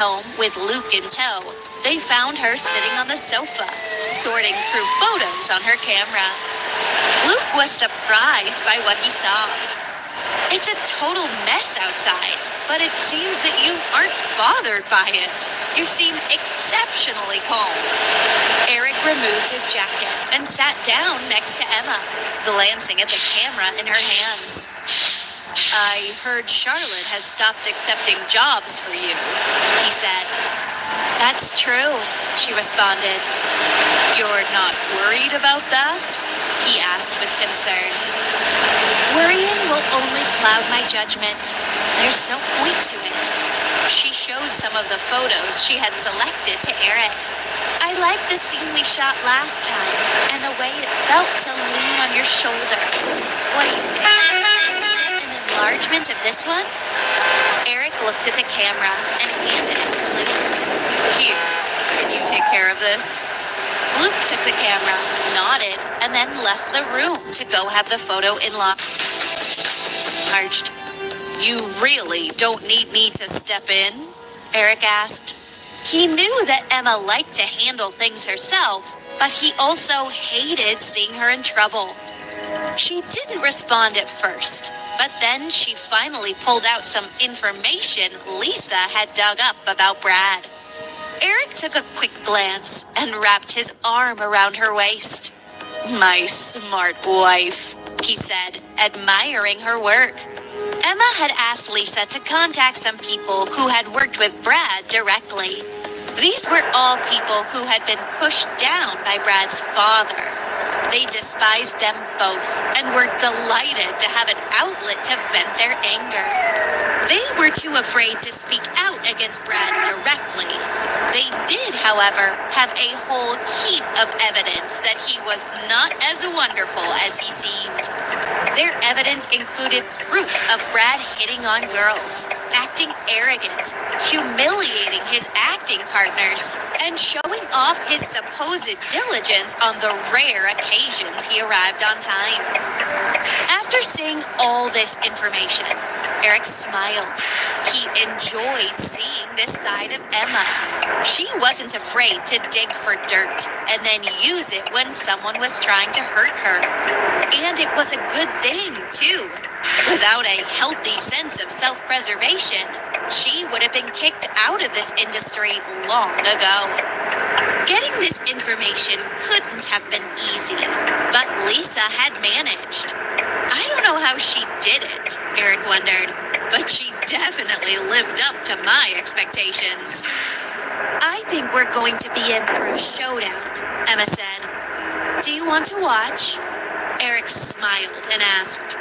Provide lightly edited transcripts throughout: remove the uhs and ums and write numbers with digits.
home with Luke in tow, they found her sitting on the sofa, sorting through photos on her camera. Luke was surprised by what he saw. It's a total mess outside, but it seems that you aren't bothered by it. You seem exceptionally calm. Eric removed his jacket and sat down next to Emma, glancing at the camera in her hands. I heard Charlotte has stopped accepting jobs for you, he said. That's true, she responded. You're not worried about that? He asked with concern. Worrying will only cloud my judgment. There's no point to it. She showed some of the photos she had selected to Eric. I liked the scene we shot last time, and the way it felt to lean on your shoulder. What do you think? An enlargement of this one? Eric looked at the camera and handed it to Luke. Here, can you take care of this? Luke took the camera, nodded, and then left the room to go have the photo enlarged. You really don't need me to step in? Eric asked. He knew that Emma liked to handle things herself, but he also hated seeing her in trouble. She didn't respond at first, but then she finally pulled out some information Lisa had dug up about Brad. Eric took a quick glance and wrapped his arm around her waist. My smart wife, he said, admiring her work. Emma had asked Lisa to contact some people who had worked with Brad directly. These were all people who had been pushed down by Brad's father. They despised them both and were delighted to have an outlet to vent their anger. They were too afraid to speak out against Brad directly. They did, however, have a whole heap of evidence that he was not as wonderful as he seemed. Their evidence included proof of Brad hitting on girls, acting arrogant, humiliating his acting partners, and showing off his supposed diligence on the rare occasions he arrived on time. After seeing all this information, Eric smiled. He enjoyed seeing this side of Emma. She wasn't afraid to dig for dirt and then use it when someone was trying to hurt her. And it was a good thing, too. Without a healthy sense of self-preservation, she would have been kicked out of this industry long ago. Getting this information couldn't have been easy, but Lisa had managed. I don't know how she did it, Eric wondered, but she definitely lived up to my expectations. I think we're going to be in for a showdown, Emma said. Do you want to watch? Eric smiled and asked,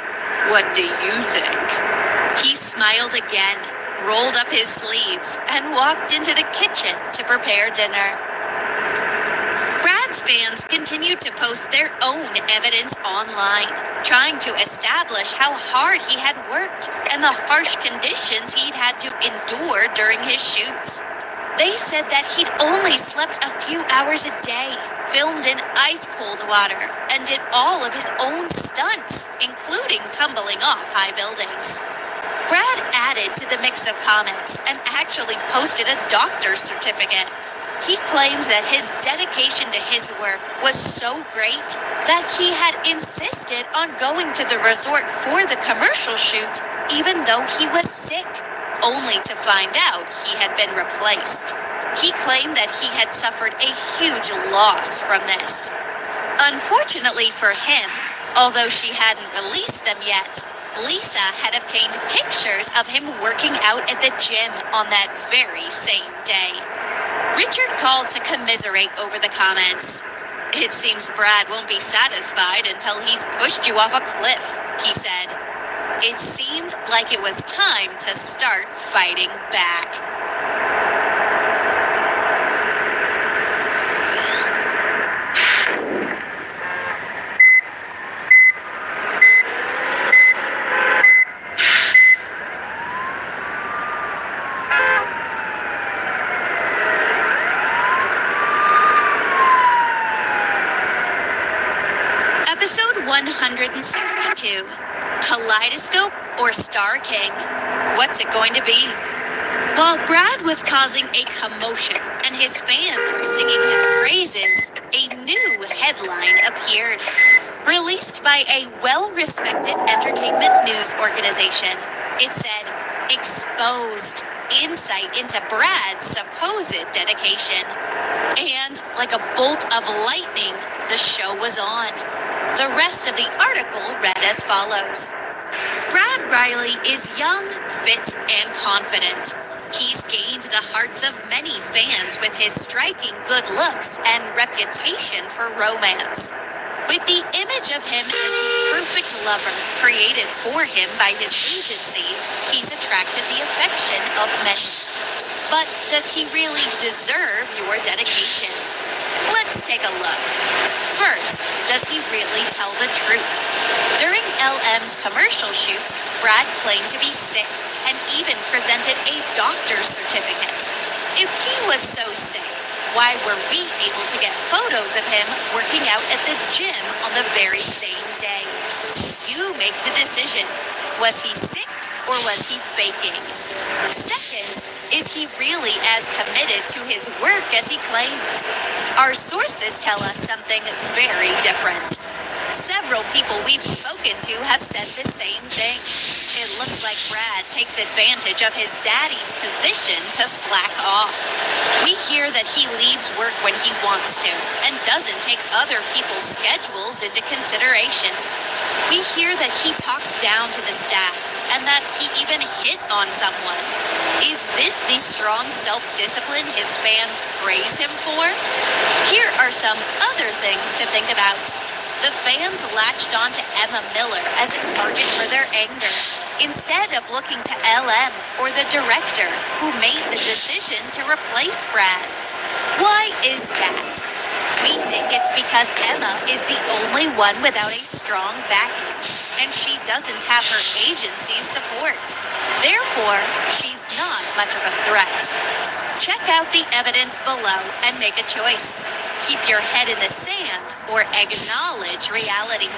What do you think? He smiled again, rolled up his sleeves, and walked into the kitchen to prepare dinner. Brad's fans continued to post their own evidence online, trying to establish how hard he had worked and the harsh conditions he'd had to endure during his shoots. They said that he'd only slept a few hours a day, filmed in ice-cold water, and did all of his own stunts, including tumbling off high buildings. Brad added to the mix of comments and actually posted a doctor's certificate. He claimed that his dedication to his work was so great that he had insisted on going to the resort for the commercial shoot, even though he was sick, only to find out he had been replaced. He claimed that he had suffered a huge loss from this. Unfortunately for him, although she hadn't released them yet, Lisa had obtained pictures of him working out at the gym on that very same day. Richard called to commiserate over the comments. It seems Brad won't be satisfied until he's pushed you off a cliff, he said. It seemed like it was time to start fighting back. Episode 162, Kaleidoscope or Star King? What's it going to be? While Brad was causing a commotion and his fans were singing his praises, a new headline appeared. Released by a well-respected entertainment news organization, it said, "Exposed. Insight into Brad's supposed dedication." And, like a bolt of lightning, the show was on. The rest of the article read as follows. Brad Riley is young, fit, and confident. He's gained the hearts of many fans with his striking good looks and reputation for romance. With the image of him as the perfect lover created for him by his agency, he's attracted the affection of many. But does he really deserve your dedication? Let's take a look. First, does he really tell the truth? During LM's commercial shoot, Brad claimed to be sick and even presented a doctor's certificate. If he was so sick, why were we able to get photos of him working out at the gym on the very same day? You make the decision. Was he sick or was he faking? Second, is he really as committed to his work as he claims? Our sources tell us something very different. Several people we've spoken to have said the same thing. It looks like Brad takes advantage of his daddy's position to slack off. We hear that he leaves work when he wants to and doesn't take other people's schedules into consideration. We hear that he talks down to the staff and that he even hit on someone. Is this the strong self-discipline his fans praise him for? Here are some other things to think about. The fans latched on to Emma Miller as a target for their anger, instead of looking to LM or the director who made the decision to replace Brad. Why is that? We think it's because Emma is the only one without a strong backing, and she doesn't have her agency's support. Therefore, she's not much of a threat. Check out the evidence below and make a choice. Keep your head in the sand or acknowledge reality.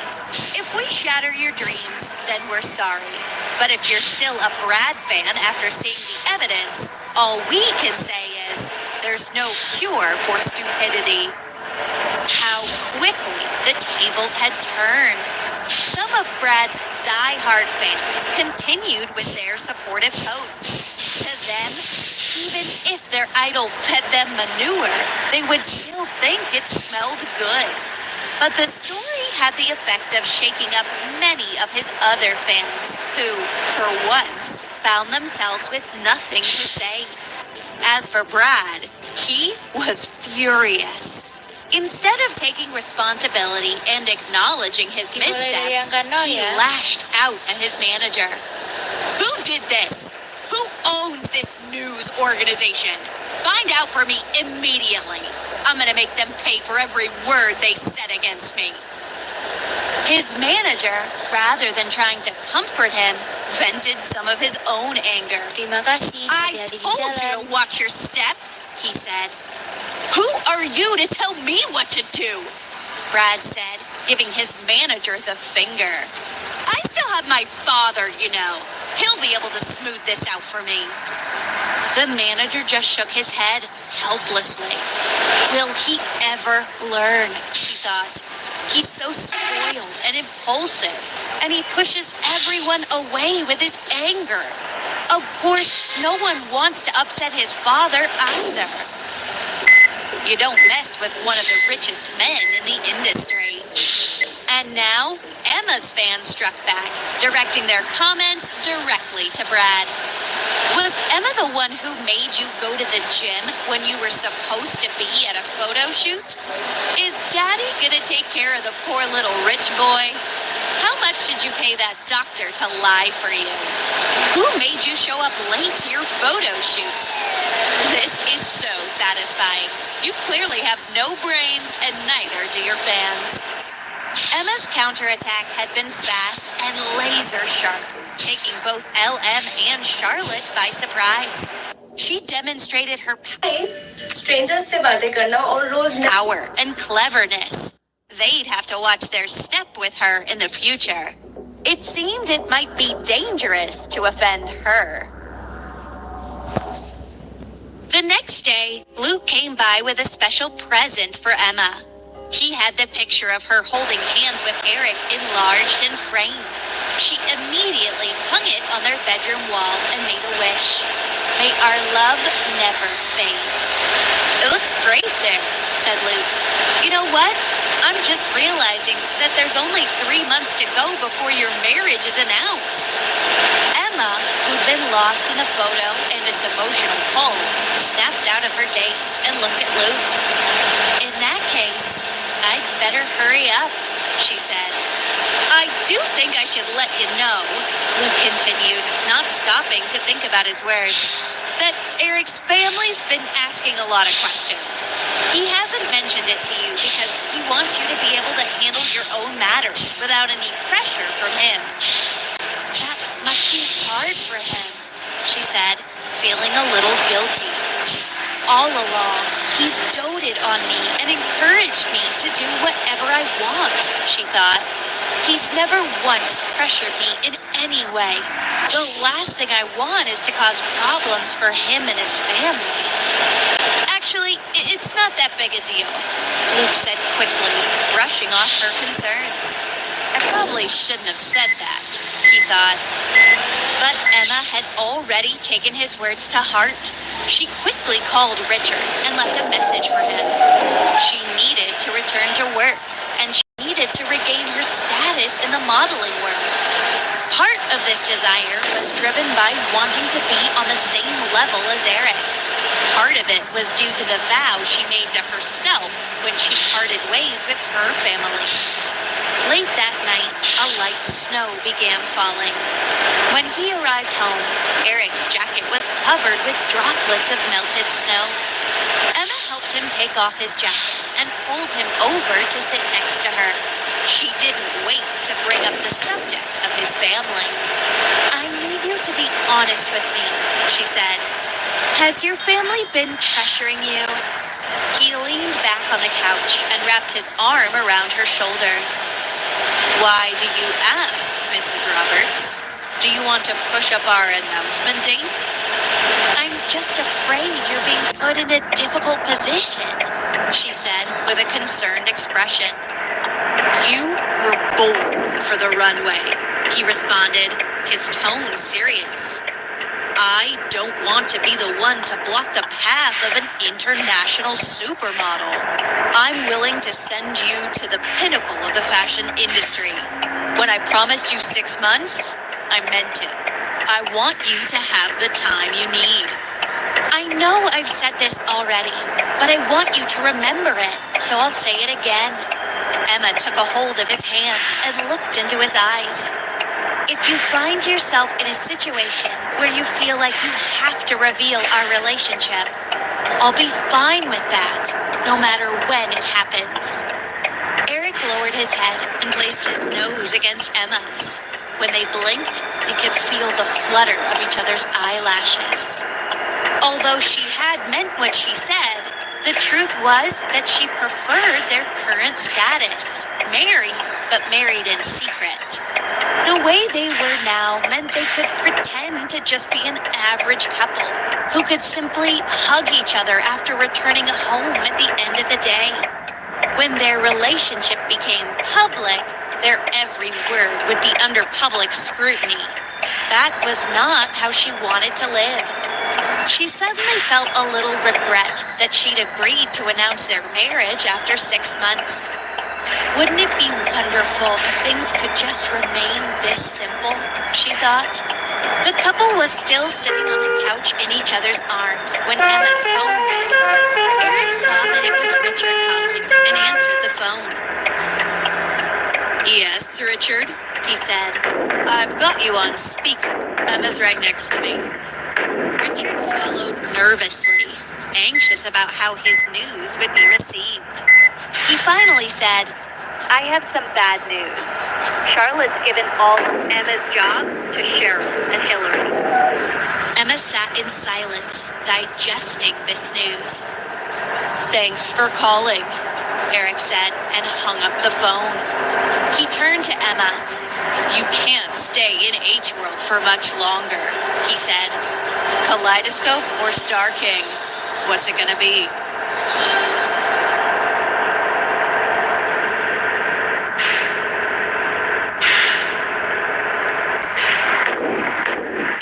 If we shatter your dreams, then we're sorry. But if you're still a Brad fan after seeing the evidence, all we can say is there's no cure for stupidity. How quickly the tables had turned. Some of Brad's die-hard fans continued with their supportive posts. To them, even if their idol fed them manure, they would still think it smelled good. But the story had the effect of shaking up many of his other fans, who, for once, found themselves with nothing to say. As for Brad, he was furious. Instead of taking responsibility and acknowledging his missteps, he lashed out at his manager. Who did this? Who owns this news organization? Find out for me immediately. I'm gonna make them pay for every word they said against me. His manager, rather than trying to comfort him, vented some of his own anger. I told you to watch your step, he said. Who are you to tell me what to do? Brad said, giving his manager the finger. I still have my father, you know. He'll be able to smooth this out for me. The manager just shook his head helplessly. Will he ever learn? He thought. He's so spoiled and impulsive, and he pushes everyone away with his anger. Of course, no one wants to upset his father either. You don't mess with one of the richest men in the industry. And now, Emma's fans struck back, directing their comments directly to Brad. Was Emma the one who made you go to the gym when you were supposed to be at a photo shoot? Is Daddy gonna take care of the poor little rich boy? How much did you pay that doctor to lie for you? Who made you show up late to your photo shoot? This is so satisfying. You clearly have no brains, and neither do your fans. Emma's counterattack had been fast and laser sharp, taking both LM and Charlotte by surprise. She demonstrated her strangers से बातें करना और रोज power and cleverness. They'd have to watch their step with her in the future. It seemed it might be dangerous to offend her. The next day, Luke came by with a special present for Emma. He had the picture of her holding hands with Eric enlarged and framed. She immediately hung it on their bedroom wall and made a wish. May our love never fade. It looks great there, said Luke. You know what? I'm just realizing that there's only 3 months to go before your marriage is announced. Emma, who'd been lost in the photo and its emotional pull, snapped out of her daze and looked at Luke. In that case, I'd better hurry up, she said. I do think I should let you know, Luke continued, not stopping to think about his words, that Eric's family's been asking a lot of questions. He hasn't mentioned it to you because he wants you to be able to handle your own matters without any pressure from him. That must be hard for him, she said, feeling a little guilty. All along, he's doted on me and encouraged me to do whatever I want, she thought. He's never once pressured me in any way. The last thing I want is to cause problems for him and his family. Actually, it's not that big a deal, Luke said quickly, brushing off her concerns. I probably shouldn't have said that, he thought. But Emma had already taken his words to heart. She quickly called Richard and left a message for him. She needed to return to work, and she needed to regain her status in the modeling world. Part of this desire was driven by wanting to be on the same level as Eric. Part of it was due to the vow she made to herself when she parted ways with her family. Late that night, a light snow began falling. When he arrived home, Eric's jacket was covered with droplets of melted snow. Emma helped him take off his jacket and pulled him over to sit next to her. She didn't wait to bring up the subject of his family. I need you to be honest with me, she said. Has your family been pressuring you? He leaned back on the couch and wrapped his arm around her shoulders. Why do you ask, Mrs. Roberts? Do you want to push up our announcement date? I'm just afraid you're being put in a difficult position, she said with a concerned expression. You were born for the runway, he responded, his tone serious. I don't want to be the one to block the path of an international supermodel. I'm willing to send you to the pinnacle of the fashion industry. When I promised you 6 months, I meant it. I want you to have the time you need. I know I've said this already, but I want you to remember it, so I'll say it again. Emma took a hold of his hands and looked into his eyes. If you find yourself in a situation where you feel like you have to reveal our relationship, I'll be fine with that, no matter when it happens. Eric lowered his head and placed his nose against Emma's. When they blinked, they could feel the flutter of each other's eyelashes. Although she had meant what she said, the truth was that she preferred their current status, married, but married in secret. The way they were now meant they could pretend to just be an average couple who could simply hug each other after returning home at the end of the day. When their relationship became public, their every word would be under public scrutiny. That was not how she wanted to live. She suddenly felt a little regret that she'd agreed to announce their marriage after 6 months. Wouldn't it be wonderful if things could just remain this simple, she thought. The couple was still sitting on the couch in each other's arms when Emma's phone rang. Eric saw that it was Richard calling and answered the phone. Yes, Richard, he said. I've got you on speaker. Emma's right next to me. Richard swallowed nervously, anxious about how his news would be received. He finally said, I have some bad news. Charlotte's given all of Emma's jobs to Cheryl and Hillary. Emma sat in silence, digesting this news. Thanks for calling, Eric said, and hung up the phone. He turned to Emma. You can't stay in H-World for much longer, he said. Kaleidoscope or Star King? What's it gonna be?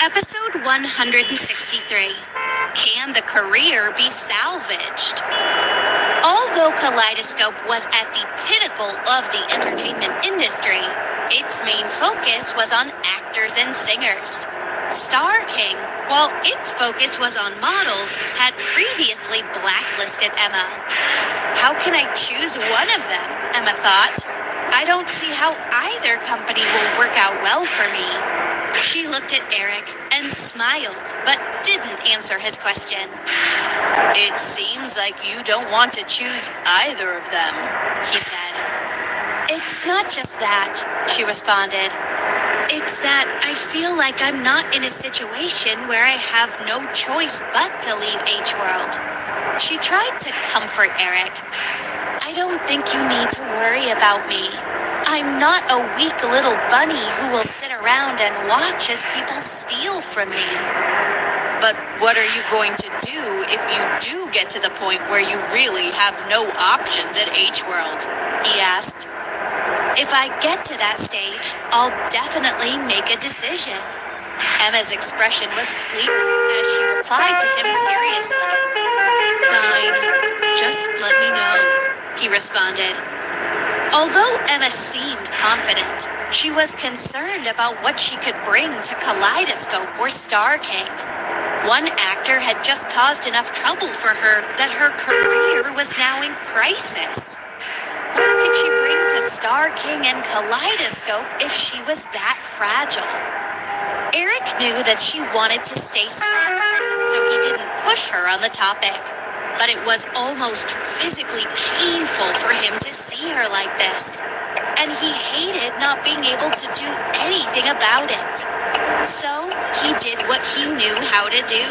Episode 163. Can the career be salvaged? Although Kaleidoscope was at the pinnacle of the entertainment industry, its main focus was on actors and singers. Star King, while its focus was on models, had previously blacklisted Emma. How can I choose one of them? Emma thought. I don't see how either company will work out well for me. She looked at Eric and smiled, but didn't answer his question. It seems like you don't want to choose either of them, he said. It's not just that, she responded. It's that I feel like I'm not in a situation where I have no choice but to leave H-World. She tried to comfort Eric. I don't think you need to worry about me. I'm not a weak little bunny who will sit around and watch as people steal from me. But what are you going to do if you do get to the point where you really have no options at H-World? He asked. If I get to that stage, I'll definitely make a decision. Emma's expression was clear as she replied to him seriously. Fine, just let me know, he responded. Although Emma seemed confident, she was concerned about what she could bring to Kaleidoscope or Star King. One actor had just caused enough trouble for her that her career was now in crisis. What could she bring to Star King and Kaleidoscope if she was that fragile? Eric knew that she wanted to stay strong, so he didn't push her on the topic. But it was almost physically painful for him to see her like this. And he hated not being able to do anything about it. So he did what he knew how to do.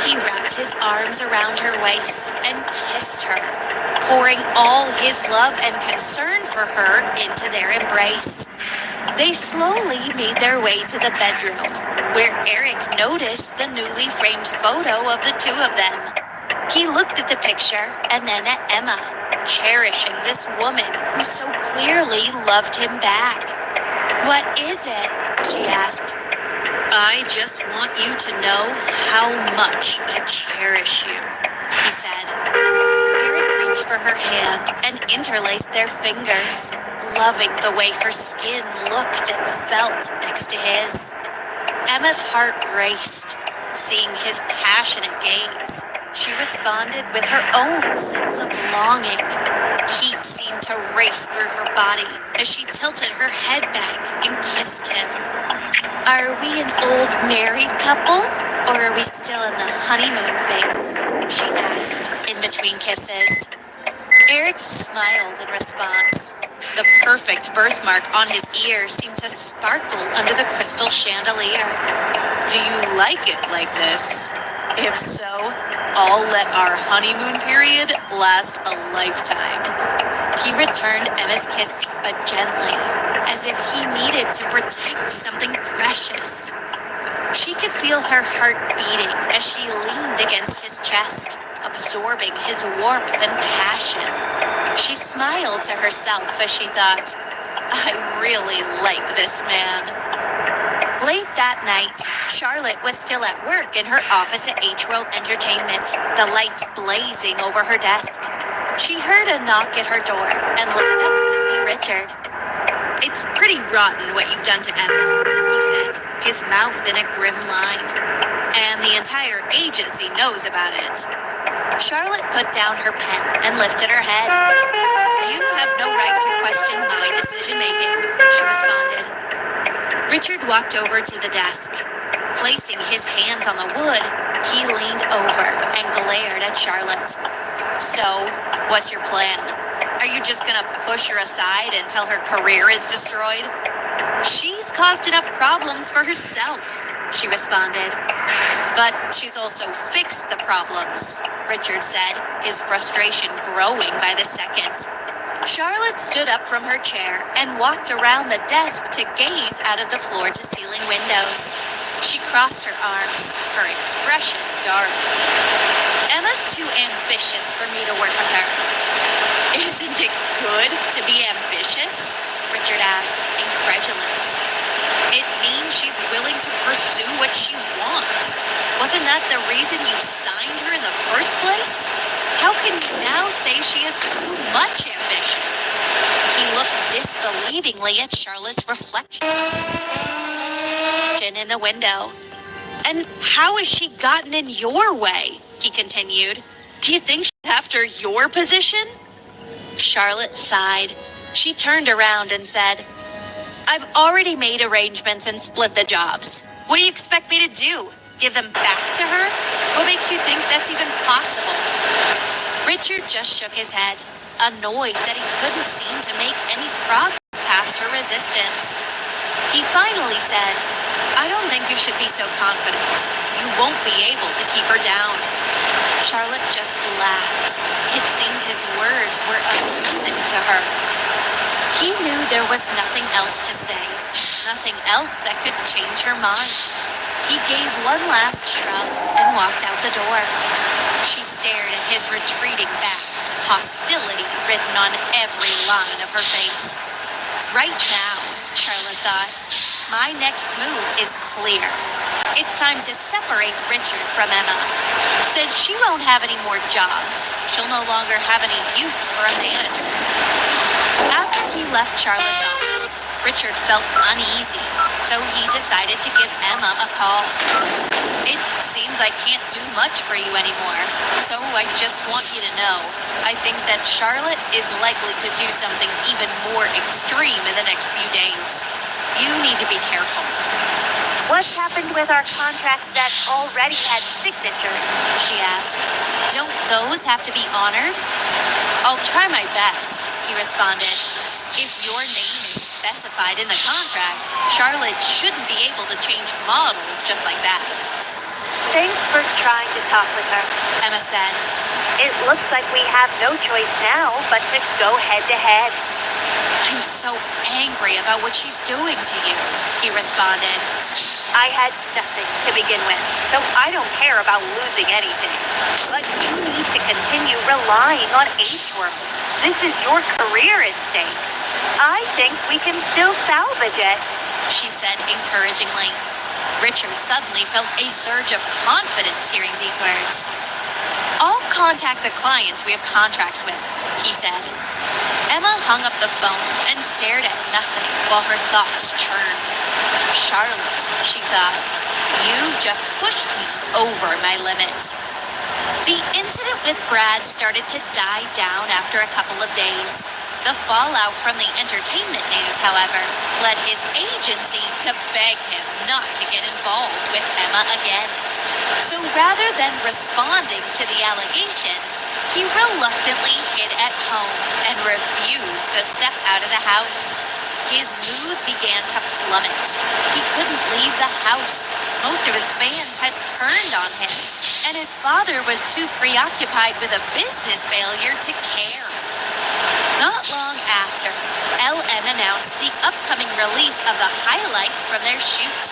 He wrapped his arms around her waist and kissed her, pouring all his love and concern for her into their embrace. They slowly made their way to the bedroom, where Eric noticed the newly framed photo of the two of them. He looked at the picture and then at Emma, cherishing this woman who so clearly loved him back. What is it? She asked. I just want you to know how much I cherish you, he said. Eric reached for her hand and interlaced their fingers, loving the way her skin looked and felt next to his. Emma's heart raced, seeing his passionate gaze. She responded with her own sense of longing. Heat seemed to race through her body as she tilted her head back and kissed him. Are we an old married couple, or are we still in the honeymoon phase? She asked, in between kisses. Eric smiled in response. The perfect birthmark on his ear seemed to sparkle under the crystal chandelier. Do you like it like this? If so, I'll let our honeymoon period last a lifetime. He returned Emma's kiss, but gently, as if he needed to protect something precious. She could feel her heart beating as she leaned against his chest, absorbing his warmth and passion. She smiled to herself as she thought, I really like this man. Late that night, Charlotte was still at work in her office at H-World Entertainment, the lights blazing over her desk. She heard a knock at her door and looked up to see Richard. It's pretty rotten what you've done to Emma, he said, his mouth in a grim line. And the entire agency knows about it. Charlotte put down her pen and lifted her head. You have no right to question my decision-making, she responded. Richard walked over to the desk. Placing his hands on the wood, he leaned over and glared at Charlotte. So, what's your plan? Are you just gonna push her aside until her career is destroyed? She's caused enough problems for herself, she responded. But she's also fixed the problems, Richard said, his frustration growing by the second. Charlotte stood up from her chair and walked around the desk to gaze out of the floor-to-ceiling windows. She crossed her arms, her expression dark. Emma's too ambitious for me to work with her. Isn't it good to be ambitious? Richard asked, incredulous. It means she's willing to pursue what she wants. Wasn't that the reason you signed her in the first place? How can you now say she has too much ambition? He looked disbelievingly at Charlotte's reflection in the window. And how has she gotten in your way? He continued. Do you think she's after your position? Charlotte sighed. She turned around and said, I've already made arrangements and split the jobs. What do you expect me to do? Give them back to her? What makes you think that's even possible? Richard just shook his head, annoyed that he couldn't seem to make any progress past her resistance. He finally said, I don't think you should be so confident. You won't be able to keep her down. Charlotte just laughed. It seemed his words were amusing to her. He knew there was nothing else to say, nothing else that could change her mind. He gave one last shrug and walked out the door. She stared at his retreating back, hostility written on every line of her face. Right now, Charlotte thought, my next move is clear. It's time to separate Richard from Emma. Since she won't have any more jobs, she'll no longer have any use for a manager. After he left Charlotte's office, Richard felt uneasy, so he decided to give Emma a call. It seems I can't do much for you anymore, so I just want you to know, I think that Charlotte is likely to do something even more extreme in the next few days. You need to be careful. What's happened with our contracts that already had signatures? She asked. Don't those have to be honored? I'll try my best, he responded. If your name is specified in the contract, Charlotte shouldn't be able to change models just like that. Thanks for trying to talk with her, Emma said. It looks like we have no choice now but to go head to head. I'm so angry about what she's doing to you, he responded. I had nothing to begin with, so I don't care about losing anything. But you need to continue relying on H-World. This is your career at stake. I think we can still salvage it, she said encouragingly. Richard suddenly felt a surge of confidence hearing these words. I'll contact the clients we have contracts with, he said. Emma hung up the phone and stared at nothing while her thoughts churned. Charlotte, she thought, you just pushed me over my limit. The incident with Brad started to die down after a couple of days. The fallout from the entertainment news, however, led his agency to beg him not to get involved with Emma again. So rather than responding to the allegations, he reluctantly hid at home and refused to step out of the house. His mood began to plummet. He couldn't leave the house. Most of his fans had turned on him, and his father was too preoccupied with a business failure to care. Not long after, LM announced the upcoming release of the highlights from their shoot.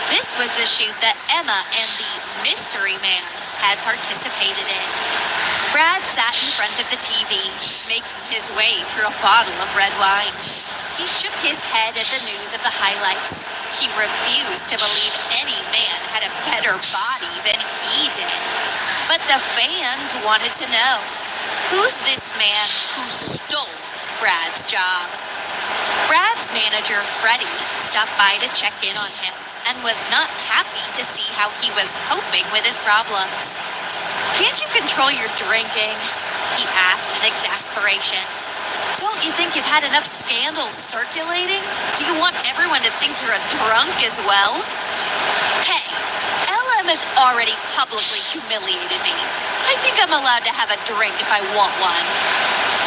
This was the shoot that Emma and the mystery man had participated in. Brad sat in front of the TV, making his way through a bottle of red wine. He shook his head at the news of the highlights. He refused to believe any man had a better body than he did. But the fans wanted to know, who's this man who stole Brad's job? Brad's manager, Freddie, stopped by to check in on him and was not happy to see how he was coping with his problems. Can't you control your drinking? He asked in exasperation. Don't you think you've had enough scandals circulating? Do you want everyone to think you're a drunk as well? Hey, LM has already publicly humiliated me. I think I'm allowed to have a drink if I want one.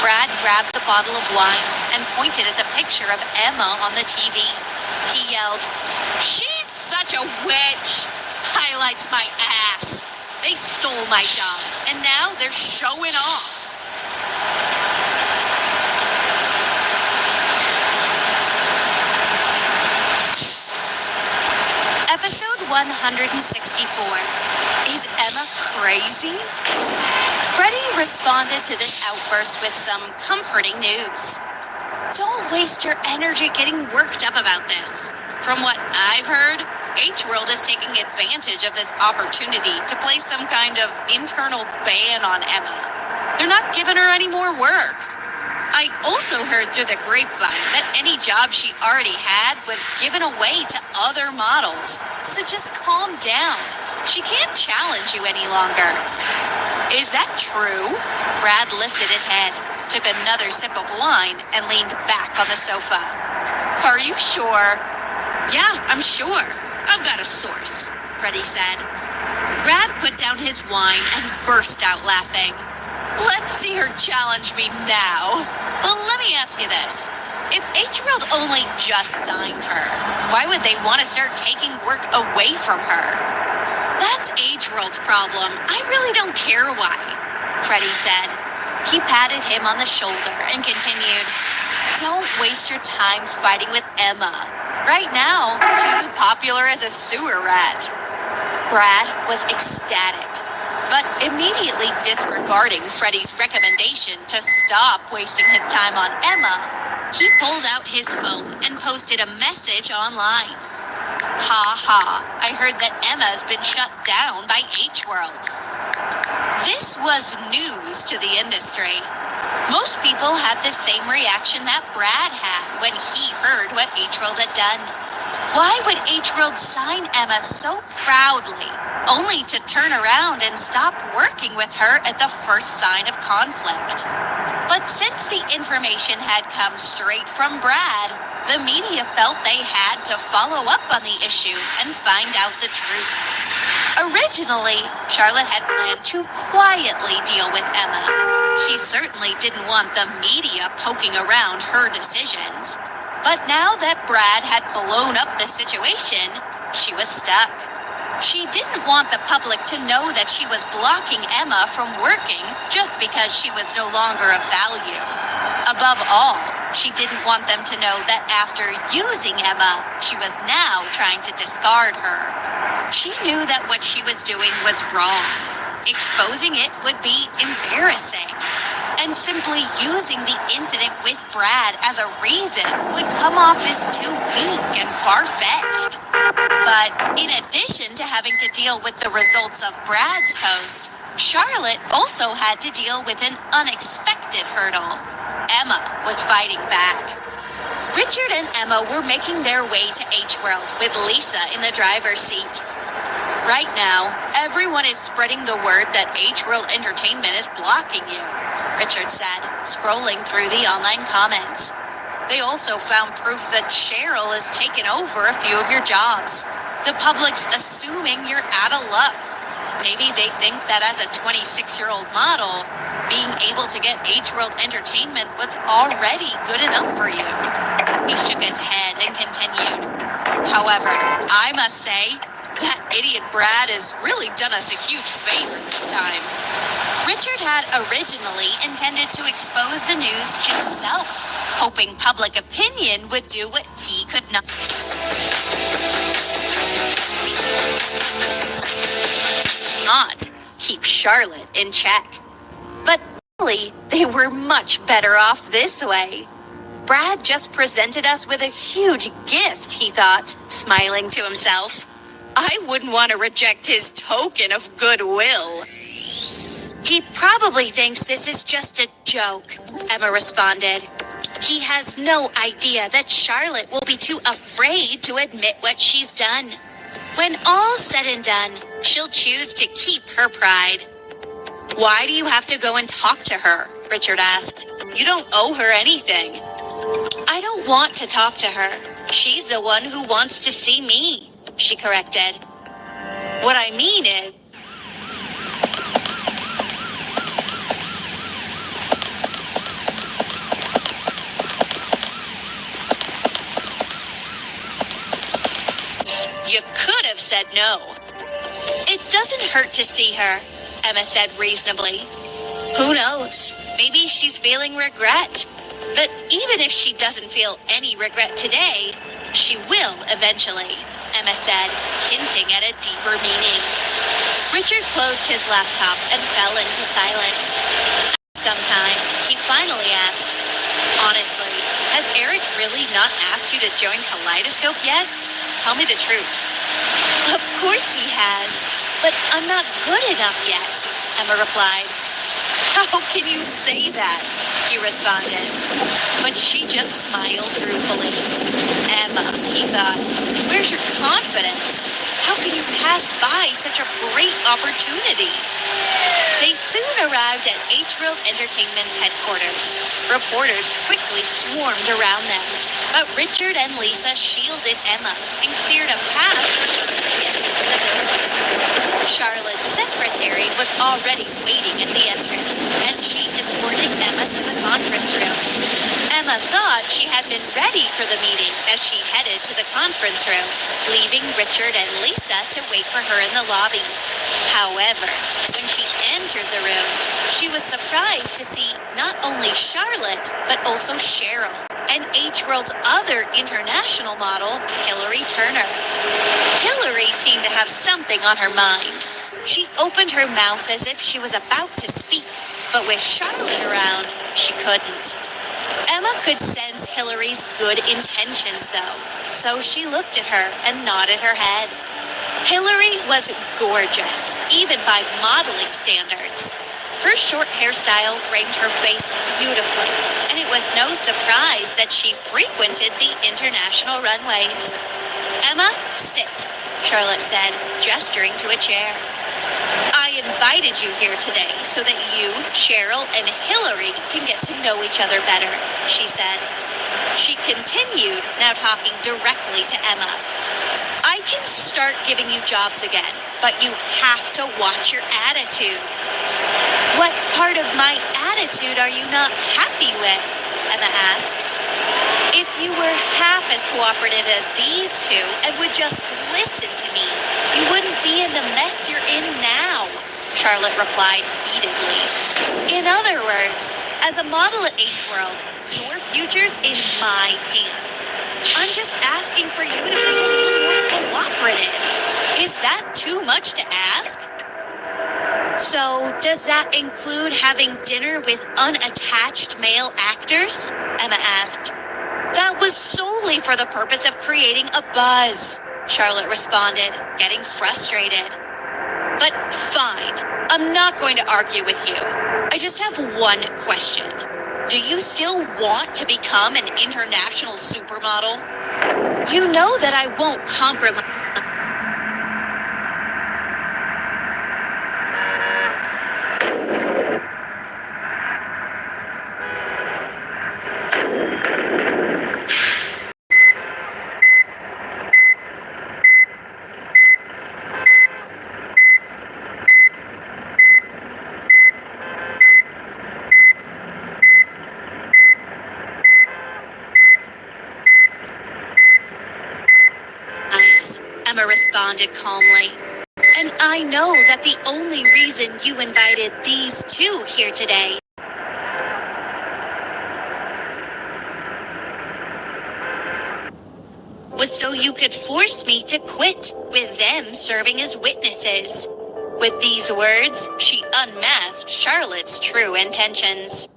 Brad grabbed the bottle of wine and pointed at the picture of Emma on the TV. He yelled, "She's such a witch! Highlights my ass! They stole my job, and now they're showing off." Episode 164. Is Emma crazy? Freddie responded to this outburst with some comforting news. Don't waste your energy getting worked up about this. From what I've heard, H-World is taking advantage of this opportunity to place some kind of internal ban on Emma. They're not giving her any more work. I also heard through the grapevine that any job she already had was given away to other models. So just calm down. She can't challenge you any longer. Is that true? Brad lifted his head, took another sip of wine, and leaned back on the sofa. Are you sure? Yeah, I'm sure. I've got a source, Freddie said. Brad put down his wine and burst out laughing. Let's see her challenge me now. Well, let me ask you this. If H-World only just signed her, why would they want to start taking work away from her? That's H-World's problem. I really don't care why, Freddie said. He patted him on the shoulder and continued, Don't waste your time fighting with Emma. Right now, she's as popular as a sewer rat. Brad was ecstatic, but immediately disregarding Freddie's recommendation to stop wasting his time on Emma, he pulled out his phone and posted a message online. Ha ha, I heard that Emma's been shut down by H-World. This was news to the industry. Most people had the same reaction that Brad had when he heard what H-World had done. Why would H-World sign Emma so proudly, only to turn around and stop working with her at the first sign of conflict? But since the information had come straight from Brad, the media felt they had to follow up on the issue and find out the truth. Originally, Charlotte had planned to quietly deal with Emma. She certainly didn't want the media poking around her decisions. But now that Brad had blown up the situation, she was stuck. She didn't want the public to know that she was blocking Emma from working just because she was no longer of value. Above all, she didn't want them to know that after using Emma, she was now trying to discard her. She knew that what she was doing was wrong. Exposing it would be embarrassing. And simply using the incident with Brad as a reason would come off as too weak and far-fetched. But in addition to having to deal with the results of Brad's post, Charlotte also had to deal with an unexpected hurdle. Emma was fighting back. Richard and Emma were making their way to H-World with Lisa in the driver's seat. Right now, everyone is spreading the word that H-World Entertainment is blocking you, Richard said, scrolling through the online comments. They also found proof that Cheryl has taken over a few of your jobs. The public's assuming you're out of luck. Maybe they think that as a 26-year-old model, being able to get H-World Entertainment was already good enough for you. He shook his head and continued. However, I must say, that idiot Brad has really done us a huge favor this time. Richard had originally intended to expose the news himself, hoping public opinion would do what he could not keep Charlotte in check. But really, they were much better off this way. Brad just presented us with a huge gift, he thought, smiling to himself. I wouldn't want to reject his token of goodwill. He probably thinks this is just a joke, Emma responded. He has no idea that Charlotte will be too afraid to admit what she's done. When all's said and done, she'll choose to keep her pride. Why do you have to go and talk to her? Richard asked. You don't owe her anything. I don't want to talk to her. She's the one who wants to see me, she corrected. What I mean is, you could have said no. It doesn't hurt to see her, Emma said reasonably. Who knows? Maybe she's feeling regret. But even if she doesn't feel any regret today, she will eventually, Emma said, hinting at a deeper meaning. Richard closed his laptop and fell into silence. Sometime, he finally asked, "Honestly, has Eric really not asked you to join Kaleidoscope yet? Tell me the truth." "Of course he has, but I'm not good enough yet," Emma replied. "How can you say that?" he responded. But she just smiled ruefully. "Emma," he thought, "where's your confidence? How can you pass by such a great opportunity?" They soon arrived at H-World Entertainment's headquarters. Reporters quickly swarmed around them, but Richard and Lisa shielded Emma and cleared a path for her to get into the building. Charlotte's secretary was already waiting at the entrance, and she escorted Emma to the conference room. Emma thought she had been ready for the meeting as she headed to the conference room, leaving Richard and Lisa to wait for her in the lobby. However, when she entered the room, she was surprised to see not only Charlotte, but also Cheryl, and H-World's other international model, Hillary Turner. Hillary seemed to have something on her mind. She opened her mouth as if she was about to speak, but with Charlotte around, she couldn't. Emma could sense Hillary's good intentions, though, so she looked at her and nodded her head. Hillary was gorgeous, even by modeling standards. Her short hairstyle framed her face beautifully, and it was no surprise that she frequented the international runways. "Emma, sit," Charlotte said, gesturing to a chair. "I invited you here today so that you, Cheryl, and Hillary can get to know each other better," she said. She continued, now talking directly to Emma. "I can start giving you jobs again, but you have to watch your attitude." "What part of my attitude are you not happy with?" Emma asked. "If you were half as cooperative as these two and would just listen to me, you wouldn't be in the mess you're in now," Charlotte replied heatedly. "In other words, as a model at H-World, your future's in my hands. I'm just asking for you to be a little more cooperative. Is that too much to ask?" "So, does that include having dinner with unattached male actors?" Emma asked. "That was solely for the purpose of creating a buzz," Charlotte responded, getting frustrated. "But fine, I'm not going to argue with you. I just have one question. Do you still want to become an international supermodel? You know that I won't compromise." Emma responded calmly. "And I know that the only reason you invited these two here today was so you could force me to quit, with them serving as witnesses." With these words, she unmasked Charlotte's true intentions.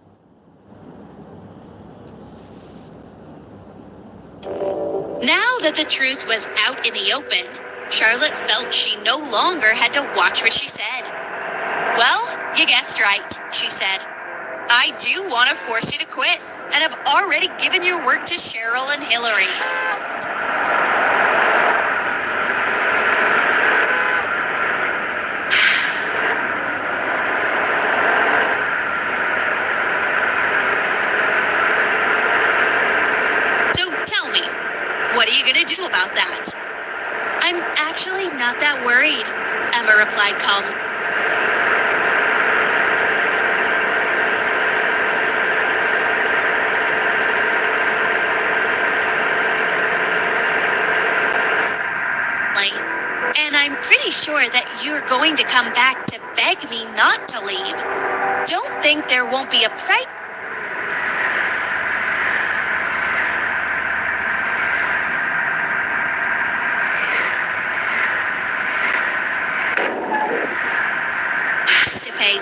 Now that the truth was out in the open, Charlotte felt she no longer had to watch what she said. "Well, you guessed right," she said. "I do want to force you to quit, and have already given your work to Cheryl and Hillary." "So tell me, what are you going to do about that?" "I'm actually not that worried," Emma replied calmly. "And I'm pretty sure that you're going to come back to beg me not to leave. Don't think there won't be a price."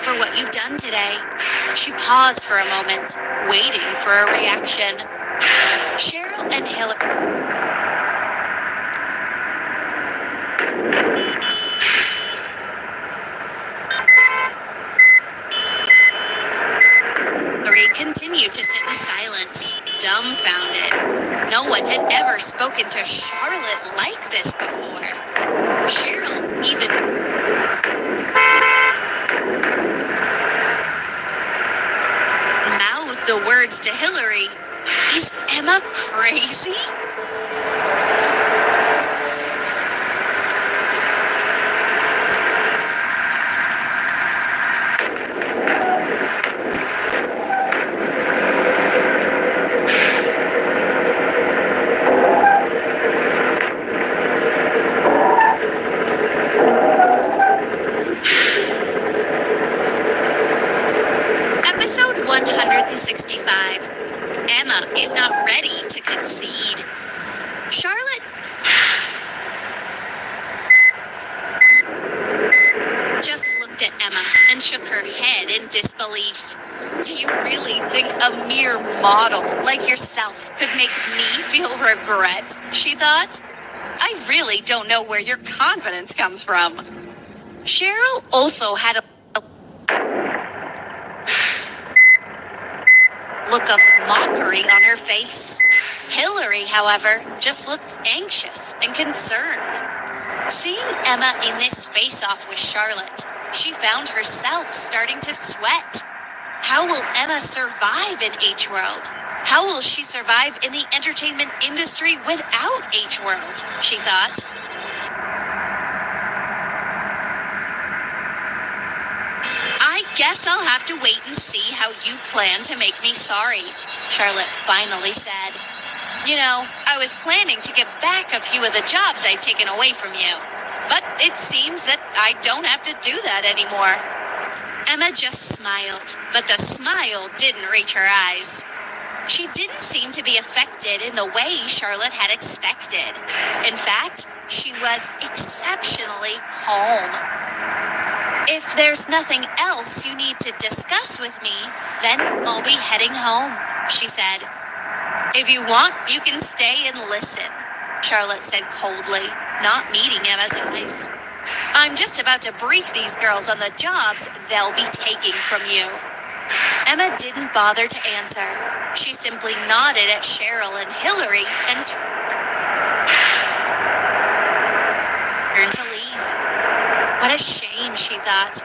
for what you've done today." She paused for a moment, waiting for a reaction. Cheryl and Hillary continued to sit in silence, dumbfounded. No one had ever spoken to Charlotte like this before. Cheryl even mouthed the words to Hillary, "Is Emma crazy?" Episode 165. Emma is not ready to concede. Charlotte just looked at Emma and shook her head in disbelief. "Do you really think a mere model like yourself could make me feel regret?" she thought. "I really don't know where your confidence comes from." Cheryl also had a look of mockery on her face. Hillary, however, just looked anxious and concerned. Seeing Emma in this face-off with Charlotte, she found herself starting to sweat. How will Emma survive in H-World? How will she survive in the entertainment industry without H-World? She thought. "I guess I'll have to wait and see how you plan to make me sorry," Charlotte finally said. "You know, I was planning to get back a few of the jobs I'd taken away from you, but it seems that I don't have to do that anymore." Emma just smiled, but the smile didn't reach her eyes. She didn't seem to be affected in the way Charlotte had expected. In fact, she was exceptionally calm. "If there's nothing else you need to discuss with me, then I'll be heading home," she said. "If you want, you can stay and listen," Charlotte said coldly, not meeting Emma's eyes. "I'm just about to brief these girls on the jobs they'll be taking from you." Emma didn't bother to answer. She simply nodded at Cheryl and Hillary and turned to leave. What a shame, she thought.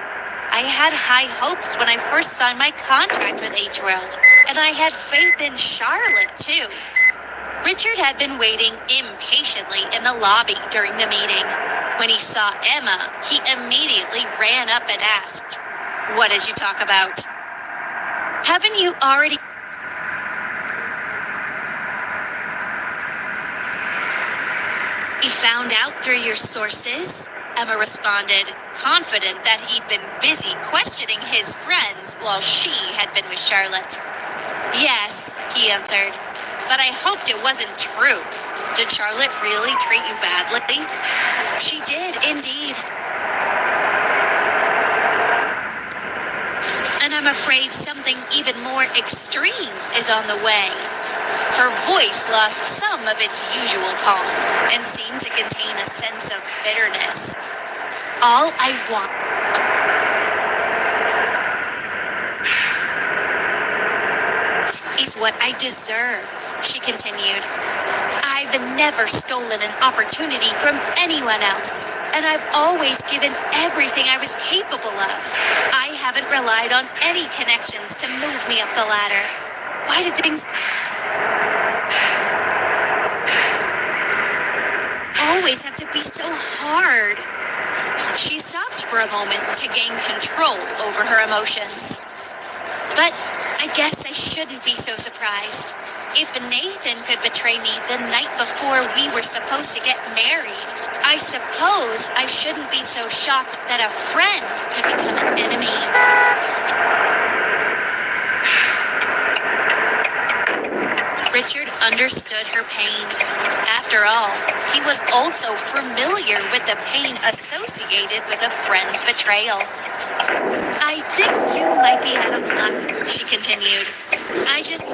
I had high hopes when I first signed my contract with H-World, and I had faith in Charlotte, too. Richard had been waiting impatiently in the lobby during the meeting. When he saw Emma, he immediately ran up and asked, "What did you talk about?" "Haven't you already found out through your sources?" Emma responded, confident that he'd been busy questioning his friends while she had been with Charlotte. "Yes," he answered, "but I hoped it wasn't true. Did Charlotte really treat you badly?" "She did, indeed. And I'm afraid something even more extreme is on the way." Her voice lost some of its usual calm and seemed to contain a sense of bitterness. "All I want is what I deserve," she continued. "I've never stolen an opportunity from anyone else, and I've always given everything I was capable of. I haven't relied on any connections to move me up the ladder. Why did things always have to be so hard?" She stopped for a moment to gain control over her emotions. "But I guess I shouldn't be so surprised. If Nathan could betray me the night before we were supposed to get married, I suppose I shouldn't be so shocked that a friend could become an enemy." Richard understood her pain. After all, he was also familiar with the pain associated with a friend's betrayal. I think you might be out of luck, she continued. I just